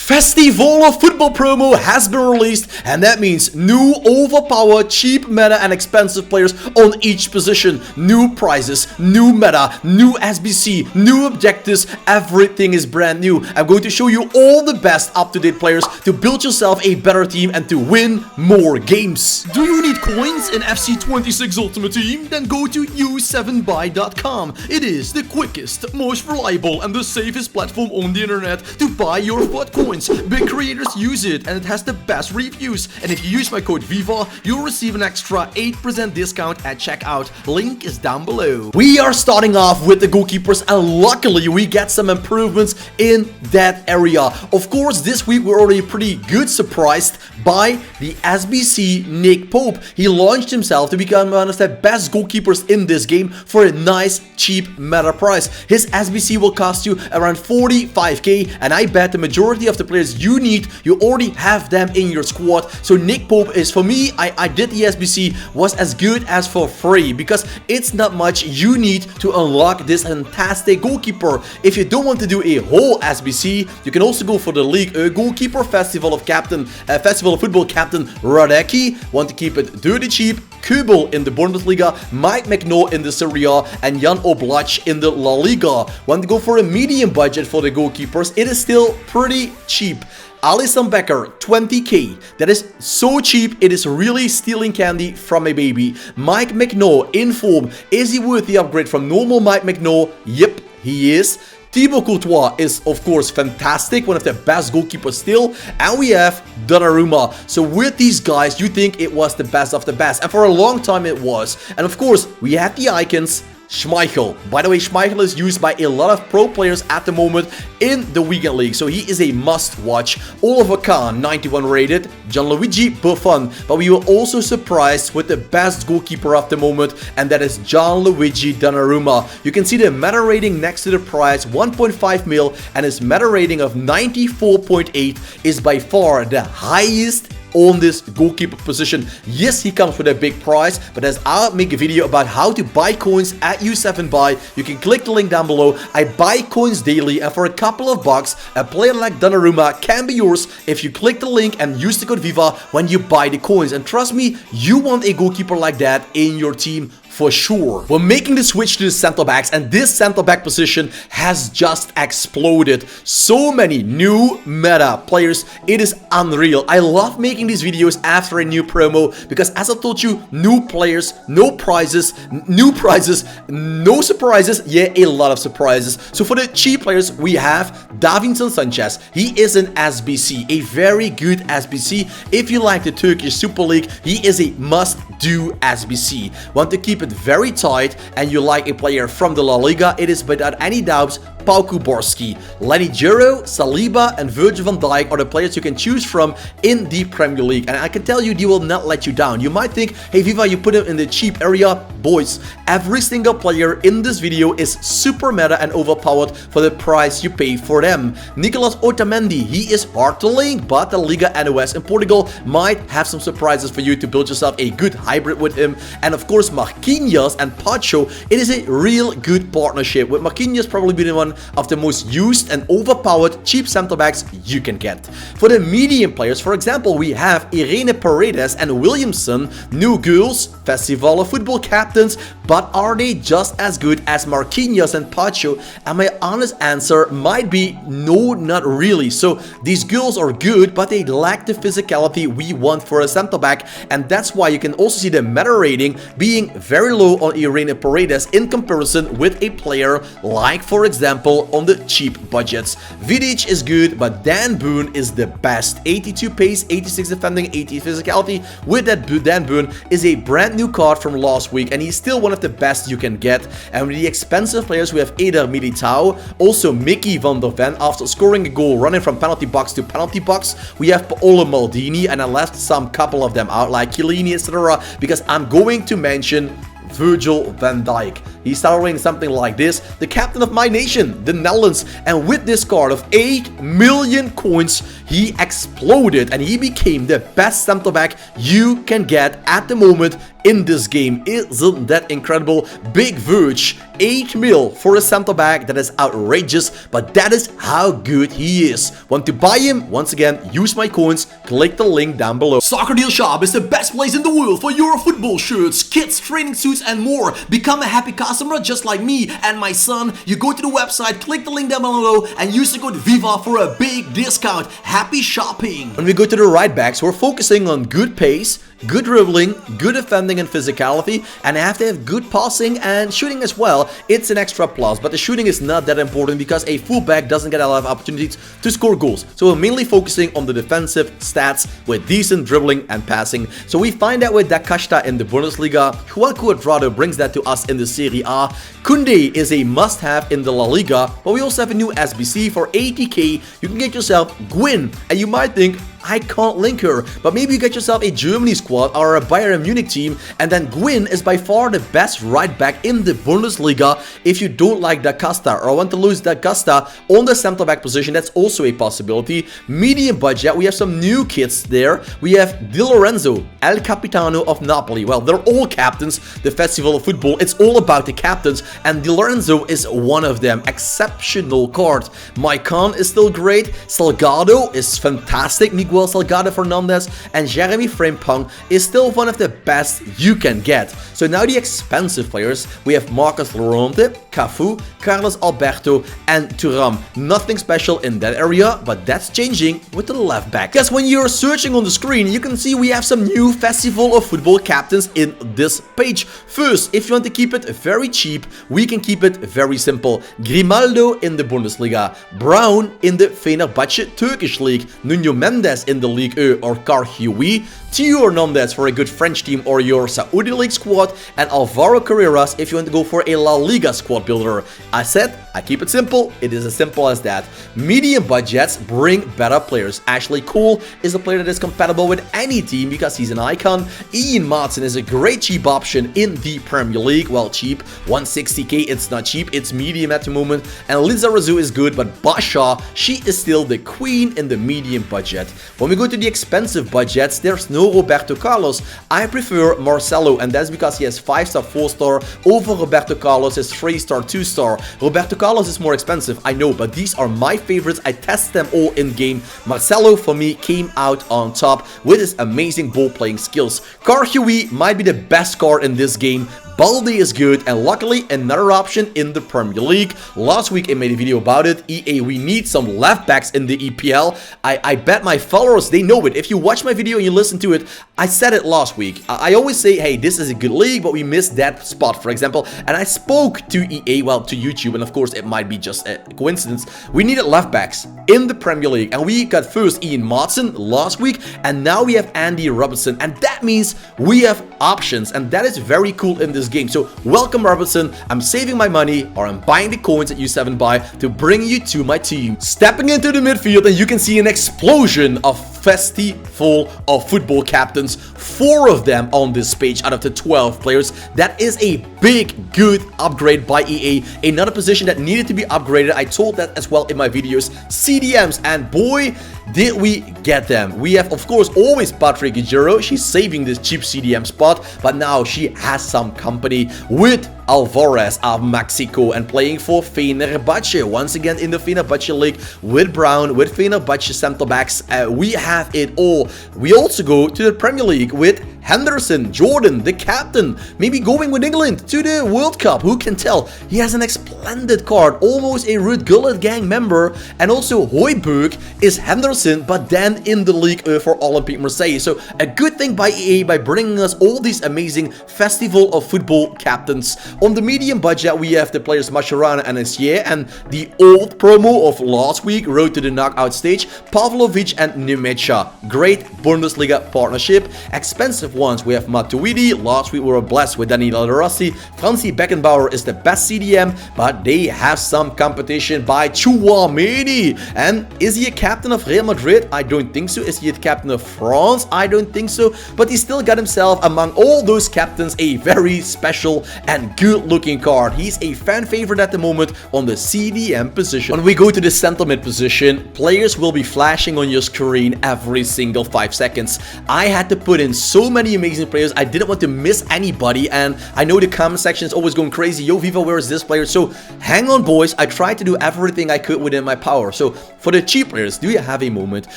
Festival of Football promo has been released, and that means new overpowered, cheap meta and expensive players on each position, new prizes, new meta, new SBC, new objectives, everything is brand new. I'm going to show you all the best up-to-date players to build yourself a better team and to win more games. Do you need coins in FC26 Ultimate Team? Then go to u7buy.com. It is the quickest, most reliable and the safest platform on the internet to buy your FUT coins. Big creators use it and it has the best reviews, and if you use my code VIVA you'll receive an extra 8% discount at checkout. Link is down below. We are starting off with the goalkeepers, and luckily we get some improvements in that area. Of course, this week we're already pretty good surprised by the SBC Nick Pope. He launched himself to become one of the best goalkeepers in this game for a nice cheap meta price. His SBC will cost you around 45k, and I bet the majority of the players you need, you already have them in your squad. So Nick Pope is, for me, I did the SBC, was as good as for free because it's not much you need to unlock this fantastic goalkeeper. If you don't want to do a whole SBC, you can also go for the League Goalkeeper, Festival of Football Captain Radecki. Want to keep it dirty cheap? Kubel in the Bundesliga, Mike McNo in the Serie A, and Jan Oblak in the La Liga. Want to go for a medium budget for the goalkeepers? It is still pretty cheap. Alisson Becker, 20k. That is so cheap, it is really stealing candy from a baby. Mike McNo in form. Is he worth the upgrade from normal Mike McNo? Yep, he is. Thibaut Courtois is, of course, fantastic, one of the best goalkeepers still, and we have Donnarumma. So with these guys, you think it was the best of the best, and for a long time it was. And of course, we had the icons. Schmeichel. By the way, Schmeichel is used by a lot of pro players at the moment in the weekend league, so he is a must-watch. Oliver Kahn, 91 rated. Gianluigi Buffon. But we were also surprised with the best goalkeeper of the moment, and that is Gianluigi Donnarumma. You can see the meta rating next to the price, 1.5 mil, and his meta rating of 94.8 is by far the highest on this goalkeeper position. Yes, he comes with a big price, but as I'll make a video about how to buy coins at U7Buy, you can click the link down below. I buy coins daily, and for a couple of bucks, a player like Donnarumma can be yours if you click the link and use the code VIVA when you buy the coins. And trust me, you want a goalkeeper like that in your team for sure. We're making the switch to the center backs, and this center back position has just exploded. So many new meta players, it is unreal. I love making these videos after a new promo because, as I told you, new players, no prizes, new prizes, no surprises, yeah, a lot of surprises. So for the cheap players, we have Davinson Sanchez. He is an SBC, a very good SBC. If you like the Turkish Super League, he is a must-do SBC. Want to keep it very tight and you like a player from the La Liga, it is without any doubts Pau Kubarski. Lenny Giro, Saliba and Virgil van Dijk are the players you can choose from in the Premier League, and I can tell you they will not let you down. You might think, hey Viva, you put him in the cheap area. Boys, every single player in this video is super meta and overpowered for the price you pay for them. Nicolas Otamendi, he is hard to link, but the Liga NOS in Portugal might have some surprises for you to build yourself a good hybrid with him. And of course, Marquinhos and Pacho, it is a real good partnership, with Marquinhos probably being one of the most used and overpowered cheap center backs you can get. For the medium players, for example, we have Irene Paredes and Williamson, new girls, Festival of Football captains, but are they just as good as Marquinhos and Pacho? And my honest answer might be no, not really. So these girls are good, but they lack the physicality we want for a center back, and that's why you can also see the meta rating being very low on Irene Paredes in comparison with a player like, for example, on the cheap budgets. Vidic is good, but Dan Boone is the best. 82 pace, 86 defending, 80 physicality. With that, Dan Boone is a brand new card from last week, and he's still one of the best you can get. And with the expensive players, we have Eder Militao, also Mickey van der Ven after scoring a goal running from penalty box to penalty box. We have Paolo Maldini, and I left some couple of them out like Chiellini, etc., because I'm going to mention Virgil van Dijk. he started wearing something like this. The captain of my nation, the Netherlands. And with this card of 8 million coins, he exploded and he became the best center back you can get at the moment in this game. Isn't that incredible? Big Verge, 8 mil for a center back. That is outrageous, but that is how good he is. Want to buy him? Once again, use my coins. Click the link down below. Soccer Deal Shop is the best place in the world for your football shirts, kits, training suits, and more. Become a happy customer just like me and my son. You go to the website, click the link down below, and use the code VIVA for a big discount. Happy shopping. When we go to the right backs, we're focusing on good pace, good dribbling, good defending and physicality, and I have to have good passing and shooting as well. It's an extra plus, but the shooting is not that important because a fullback doesn't get a lot of opportunities to score goals. So we're mainly focusing on the defensive stats with decent dribbling and passing. So we find that with Da Costa in the Bundesliga, Juan Cuadrado brings that to us in the Serie A. Koundé is a must-have in the La Liga, but we also have a new SBC for 80k. You can get yourself Gwyn, and you might think, I can't link her, but maybe you get yourself a Germany squad or a Bayern Munich team, and then Gwyn is by far the best right back in the Bundesliga. If you don't like Da Costa or want to lose Da Costa on the center back position, that's also a possibility. Medium budget, we have some new kits there. We have Di Lorenzo, El Capitano of Napoli. Well, they're all captains. The Festival of Football, it's all about the captains, and Di Lorenzo is one of them. Exceptional card. Maicon is still great. Salgado is fantastic. Miguel Salgado Fernandez and Jeremy Frimpong is still one of the best you can get. So now the expensive players, we have Marcus Llorente, Cafu, Carlos Alberto, and Thuram. Nothing special in that area, but that's changing with the left back. Because when you're searching on the screen, you can see we have some new Festival of Football captains in this page. First, if you want to keep it very cheap, we can keep it very simple. Grimaldo in the Bundesliga, Brown in the Fenerbahce Turkish League, Nuno Mendes in the Ligue 1 or Karhui, Theo Hernandez for a good French team or your Saudi League squad, and Alvaro Carreras if you want to go for a La Liga squad builder. I said, I keep it simple. It is as simple as that. Medium budgets bring better players. Ashley Cole is a player that is compatible with any team because he's an icon. Ian Maatsen is a great cheap option in the Premier League. Well, cheap, 160k, it's not cheap, it's medium at the moment. And Liza Razou is good, but Basha, she is still the queen in the medium budget. When we go to the expensive budgets, there's no Roberto Carlos. I prefer Marcelo, and that's because he has 5-star, 4-star over Roberto Carlos is 3-star, 2-star. Roberto Carlos is more expensive, I know, but these are my favorites. I test them all in game. Marcelo for me came out on top with his amazing ball playing skills. Karhui might be the best card in this game. Balde is good, and luckily another option in the Premier League. Last week I made a video about it. EA, we need some left backs in the EPL. I bet my followers, they know it. If you watch my video and you listen to it, I said it last week. I always say, hey, this is a good league, but we missed that spot, for example. And I spoke to EA, well, to YouTube, and of course it might be just a coincidence. We needed left backs in the Premier League, and we got first Ian Maatsen last week, and now we have Andy Robertson, and that means we have options, and that is very cool in this game. So welcome Robertson. I'm saving my money, or I'm buying the coins at U7 Buy to bring you to my team. Stepping into the midfield, and you can see an explosion of Festival of Football captains. 4 of them on this page out of the 12 players. That is a big, good upgrade by EA. Another position that needed to be upgraded. I told that as well in my videos. CDMs, and boy, did we get them. We have, of course, always Patrick Guerrero. She's saving this cheap CDM spot, but now she has some company with Alvarez of Mexico and playing for Fenerbahce. Once again in the Fenerbahce League with Brown, with Fenerbahce center backs. We have it all. We also go to the Premier League with Henderson, Jordan, the captain, maybe going with England to the World Cup. Who can tell? He has an splendid card, almost a Ruud Gullit gang member. And also Højbjerg is Henderson, but then in the league for Olympique Marseille. So a good thing by EA by bringing us all these amazing Festival of Football captains. On the medium budget, we have the players Mascherano and Essier, and the old promo of last week, road to the knockout stage, Pavlovic and Nemecha. Great Bundesliga partnership. Expensive ones. We have Matuidi. Last week we were blessed with Daniela Rossi. Franzi Beckenbauer is the best CDM, but they have some competition by Chouameni. And is he a captain of Real Madrid? I don't think so. Is he a captain of France? I don't think so. But he still got himself, among all those captains, a very special and good looking card. He's a fan favorite at the moment on the CDM position. When we go to the center mid position, players will be flashing on your screen every single 5 seconds. I had to put in so many amazing players. I didn't want to miss anybody, and I know the comment section is always going crazy. Yo, Viva, where is this player? So hang on, boys. I tried to do everything I could within my power. So for the cheap players, do you have a moment?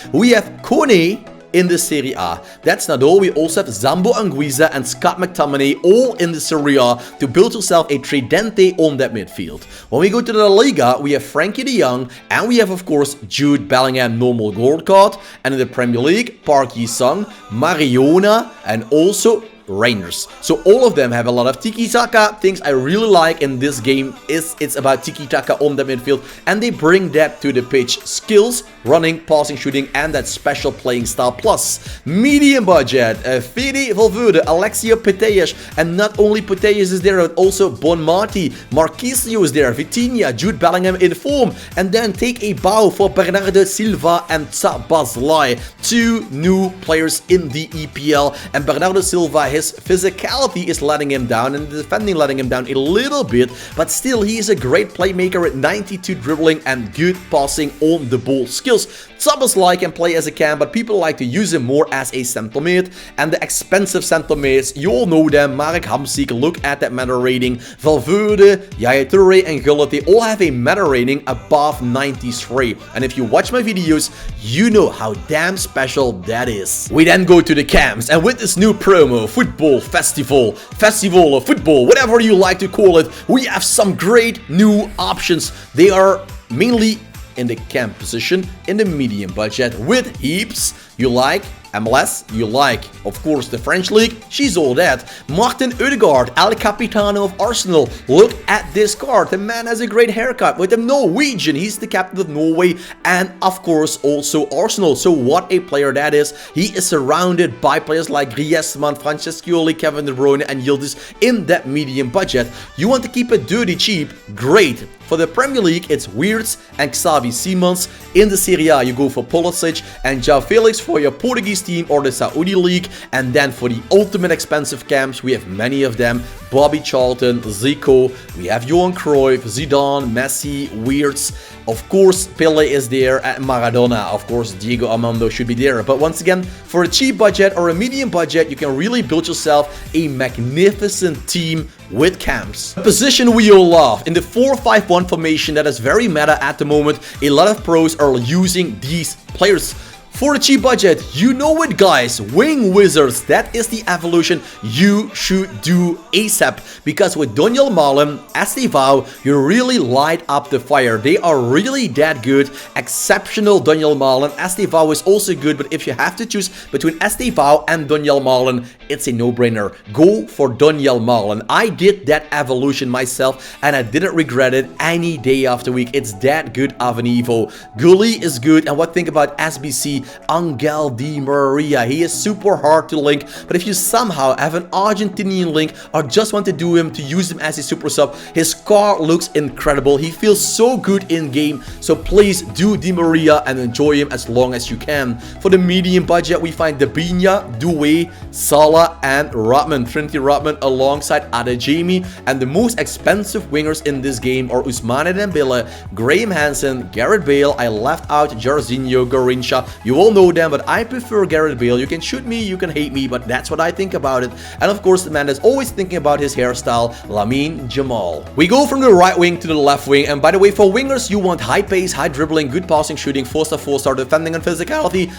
We have Kone in the Serie A. That's not all. We also have Zambo Anguissa and Scott McTominay all in the Serie A to build yourself a tridente on that midfield. When we go to the La Liga, we have Frankie de Jong, and we have, of course, Jude Bellingham normal gold card. And in the Premier League, Park Ji-sung, Mariona, and also Rangers. So all of them have a lot of tiki-taka. Things I really like in this game is it's about tiki-taka on the midfield, and they bring that to the pitch. Skills, running, passing, shooting, and that special playing style. Plus, medium budget, Fede Valverde, Alexia Putellas, and not only Putellas is there, but also Bonmati, Marquisio is there, Vitinha, Jude Bellingham in form, and then take a bow for Bernardo Silva and Szoboszlai, 2 new players in the EPL, and Bernardo Silva, his physicality is letting him down and the defending letting him down a little bit, but still he is a great playmaker with 92 dribbling and good passing on the ball skills. Szoboszlai can play as a cam, but people like to use him more as a center mid, and the expensive center mids, you all know them. Marek Hamsik, look at that meta rating. Valverde, Yaya Toure, and Gullit, they all have a meta rating above 93, and if you watch my videos, you know how damn special that is. We then go to the cams, and with this new promo, Football Festival, Festival of Football, whatever you like to call it, we have some great new options. They are mainly in the cam position, in the medium budget, with heaps. You like MLS, you like, of course, the French League, she's all that. Martin Ødegaard, El Capitano of Arsenal. Look at this card. The man has a great haircut with a Norwegian. He's the captain of Norway and, of course, also Arsenal. So what a player that is. He is surrounded by players like Griezmann, Francescoli, Kevin De Bruyne, and Yildiz in that medium budget. You want to keep it dirty cheap? Great. For the Premier League, it's Weirds and Xavi Simons. In the Serie A, you go for Pulisic and João Felix for your Portuguese team or the Saudi League. And then for the ultimate expensive camps, we have many of them. Bobby Charlton, Zico, we have Johan Cruyff, Zidane, Messi, Weirds. Of course, Pele is there, and Maradona. Of course, Diego Armando should be there. But once again, for a cheap budget or a medium budget, you can really build yourself a magnificent team with camps. A position we all love in the 4-5-1 formation that is very meta at the moment. A lot of pros are using these players. For a cheap budget, you know it, guys. Wing Wizards, that is the evolution you should do ASAP. Because with Daniel Malen, Estevao, you really light up the fire. They are really that good. Exceptional Daniel Malen. Estevao is also good, but if you have to choose between Estevao and Daniel Malen, it's a no-brainer. Go for Daniel Malen. I did that evolution myself, and I didn't regret it any day after week. It's that good of an Evo. Gully is good, and what think about SBC? Angel Di Maria. He is super hard to link, but if you somehow have an Argentinian link or just want to do him to use him as a super sub, his car looks incredible. He feels so good in game, so please do Di Maria and enjoy him as long as you can. For the medium budget, we find Debinha, Doué, Salah, and Rodman. Trinity Rodman alongside Adeyemi, and the most expensive wingers in this game are Ousmane Dembele, Graham Hansen, Gareth Bale. I left out Jorginho, Garrincha. You all know them, but I prefer Gareth Bale. You can shoot me, you can hate me, but that's what I think about it. And of course, the man is always thinking about his hairstyle, Lamine Jamal. We go from the right wing to the left wing, and by the way, for wingers, you want high pace, high dribbling, good passing, shooting, 4-star, 4-star, defending, and physicality.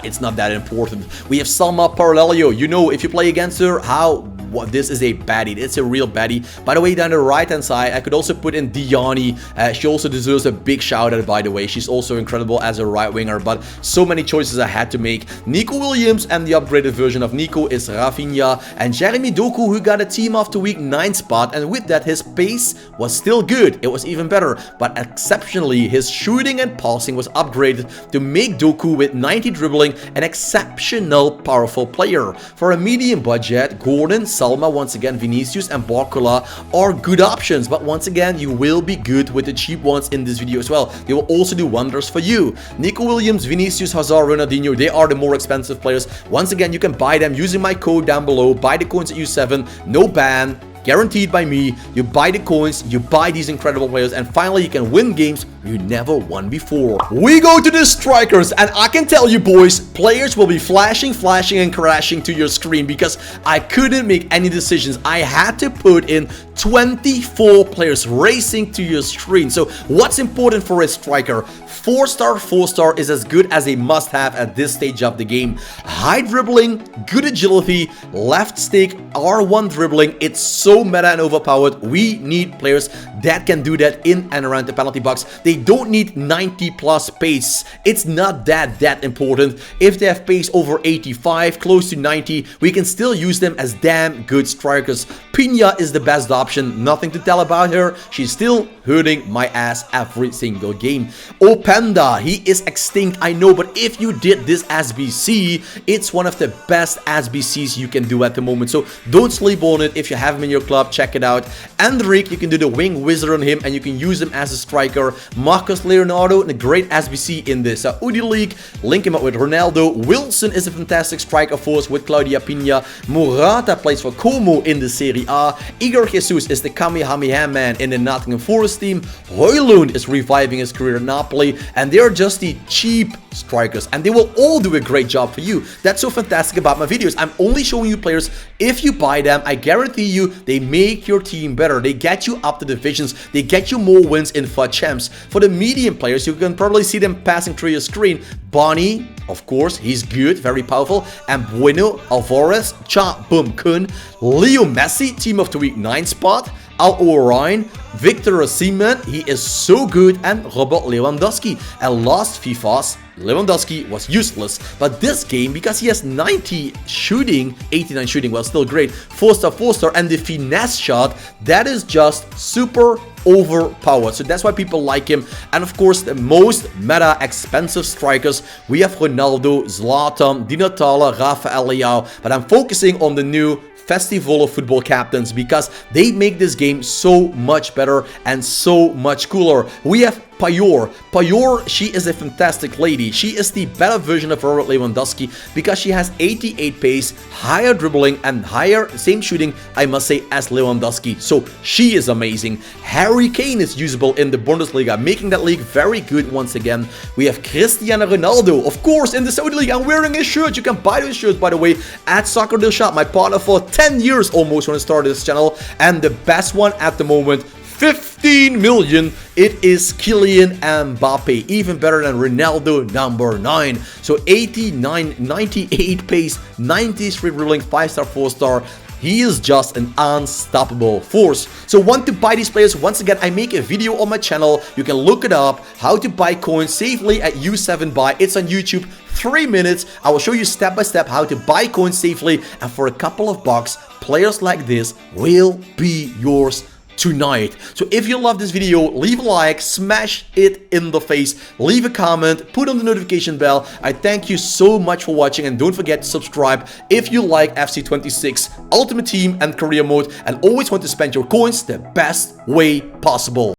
It's not that important. We have Salma Paralelio. You know, if you play against her, how what, this is a baddie. It's a real baddie. By the way, down the right hand side, I could also put in Diani. She also deserves a big shout out, by the way. She's also incredible as a right winger, but so many choices I had to make. Nico Williams, and the upgraded version of Nico is Rafinha, and Jeremy Doku, who got a team of the week 9 spot, and with that his pace was still good. It was even better, but exceptionally his shooting and passing was upgraded to make Doku with 90 dribbling an exceptional powerful player. For a medium budget, Gordon, Salma, once again Vinicius, and Barcola are good options, but once again you will be good with the cheap ones in this video as well. They will also do wonders for you. Nico Williams, Vinicius, Hazard, Ronaldinho, they are the more expensive players. Once again, you can buy them using my code down below. Buy the coins at U7, no ban, guaranteed by me. You buy the coins, you buy these incredible players, and finally you can win games you never won before. We go to the strikers, and I can tell you boys, players will be flashing and crashing to your screen because I couldn't make any decisions. I had to put in 24 players racing to your screen. So what's important for a striker? 4-star is as good as a must-have at this stage of the game. High dribbling, good agility, left stick, R1 dribbling. It's so meta and overpowered. We need players that can do that in and around the penalty box. They don't need 90 plus pace. It's not that important. If they have pace over 85, close to 90, we can still use them as damn good strikers. Pina is the best option. Nothing to tell about her. She's still hurting my ass every single game. Openda, he is extinct, I know, but if you did this SBC, it's one of the best SBCs you can do at the moment. So don't sleep on it. If you have him in your club, check it out. Endrick, you can do the wing wizard on him and you can use him as a striker. Marcus Leonardo, a great SBC in the Saudi League. Link him up with Ronaldo. Wilson is a fantastic striker force with Claudia Pina. Morata plays for Como in the Serie A. Igor Jesus is the Kamehameha man in the Nottingham Forest team. Højlund is reviving his career in Napoli, and they are just the cheap strikers, and they will all do a great job for you. That's so fantastic about my videos. I'm only showing you players. If you buy them, I guarantee you they make your team better. They get you up the divisions. They get you more wins in FUT Champs. For the medium players, you can probably see them passing through your screen. Bonnie, of course, he's good, very powerful. And Bueno, Alvarez, Cha Bum Kun, Leo Messi, team of the week 9 spot. Al Orion, Victor Osimhen, he is so good, and Robert Lewandowski. And last FIFAs, Lewandowski was useless, but this game, because he has 90 shooting, 89 shooting, well, still great, 4-star, and the finesse shot, that is just super overpowered. So that's why people like him. And of course, the most meta expensive strikers, we have Ronaldo, Zlatan, Di Natale, Rafael Leao, but I'm focusing on the new Festival of Football Captains because they make this game so much better and so much cooler. We have Payor. Payor, she is a fantastic lady. She is the better version of Robert Lewandowski because she has 88 pace, higher dribbling, and higher, same shooting, I must say, as Lewandowski. So she is amazing. Harry Kane is usable in the Bundesliga, making that league very good once again. We have Cristiano Ronaldo, of course, in the Saudi League. I'm wearing his shirt. You can buy those shirts, by the way, at Soccer Deal Shop, my partner for 10 years almost when I started this channel. And the best one at the moment, 15 million, it is Kylian Mbappe, even better than Ronaldo number 9. So 89, 98 pace, 93 dribbling, 5-star, 4-star. He is just an unstoppable force. So want to buy these players? Once again, I make a video on my channel. You can look it up, how to buy coins safely at U7 Buy. It's on YouTube, 3 minutes. I will show you step by step how to buy coins safely. And for a couple of bucks, players like this will be yours tonight. So if you love this video, leave a like, smash it in the face, leave a comment, put on the notification bell. I thank you so much for watching, and don't forget to subscribe if you like FC26 Ultimate Team and Career Mode and always want to spend your coins the best way possible.